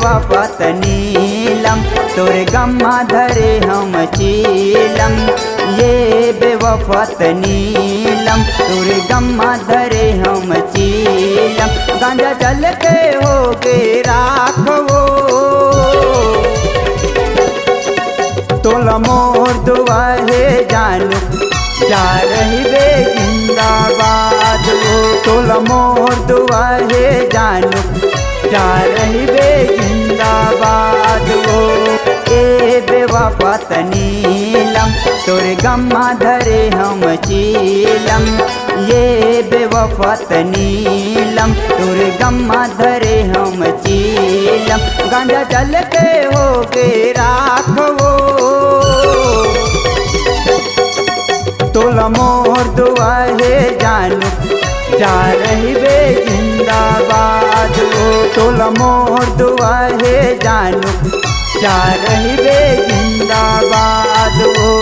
बेवफत नीलम तोरे गम्मा धरे हम चीलम। ये बेवफत नीलम तोरे गम्मा धरे हम चीलम। गांजा चल के हो के राखो तोला मोर दुआ है जानू जा रही बे जिंदाबाद वो। तोला मोर दुआ है जानू जा रही बे जिंदाबाद वो। ए बेवफत नीलम तोरे गम्मा धरे हम चीलम। ये बेवफत नीलम तोरे गम्मा धरे हम चीलम। गांजा चल के हो के राखो तोला मोर दुआ है जानू जा रही बे जिंदाबाद वो। तोला मोर दुआ है जानू जा रही बे जिंदाबाद वो।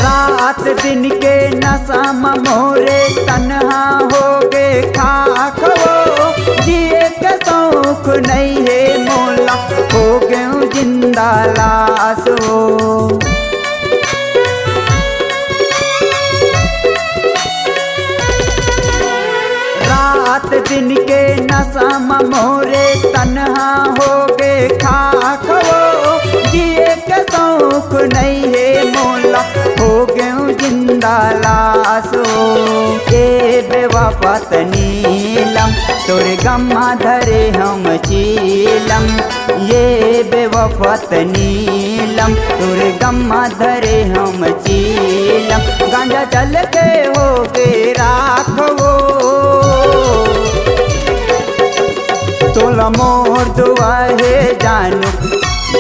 रात दिन के नशा मोरे तन्हा हो गे खाक वो। जिए के शौक नहीं है मोला हो गए जिंदा लाश हो। रात दिन के नशा मोरे तन्हा हो गे खाक वो। जिए के शौक नहीं है मोला हो गए जिंदा लाश हो। ए बेवफत नीलम तोरे गम्मा धरे हम चीलम। ये बेवफत नीलम तोरे गम्मा धरे हम चीलम। गांजा चल के हो के राखो तोला मोर दुआ है जानू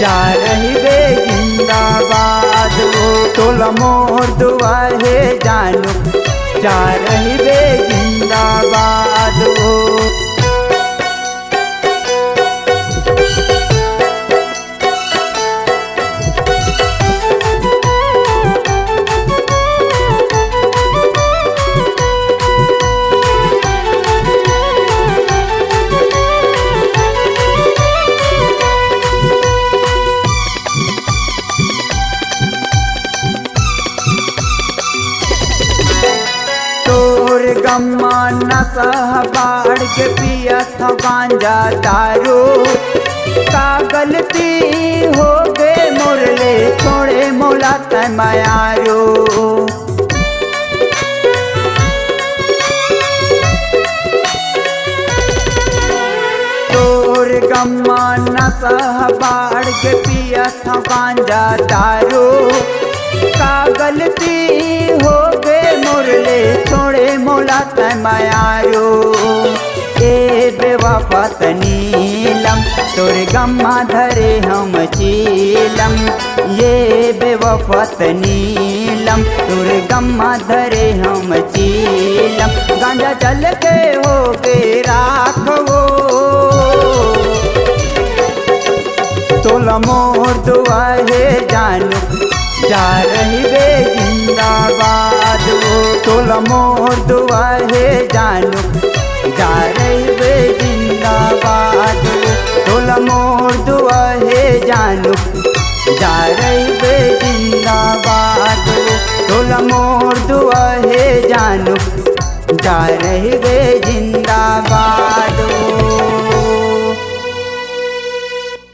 जा रही बे जिंदाबाद वो। तोला मोर दुआ है जानू जा रही बे जिंदाबाद वो। गम्मा नशा बाढ़ के पिया था गांजा दारू। का गलती हो गए मोरले छोड़े मोला तमायारो। तोर गम्मा नशा बाढ़ के पिया था गांजा दारू। का गलती हो गए मोरले छोड़े मोला तमायारो। ए बेवफत नीलम तोरे गम्मा धरे हम चीलम। ये बेवफत नीलम तोरे गम्मा धरे हम चीलम। गांजा चल के हो के राखो तोला मोर दुआ है जानू जा रही बे जिंदाबाद वो। तोला मोर दुआ है जानू जा रही बे जिंदाबाद वो। तोला मोर दुआ है जानू जा रही बे जिंदाबाद वो। तोला मोर दुआ है जानू जा रही बे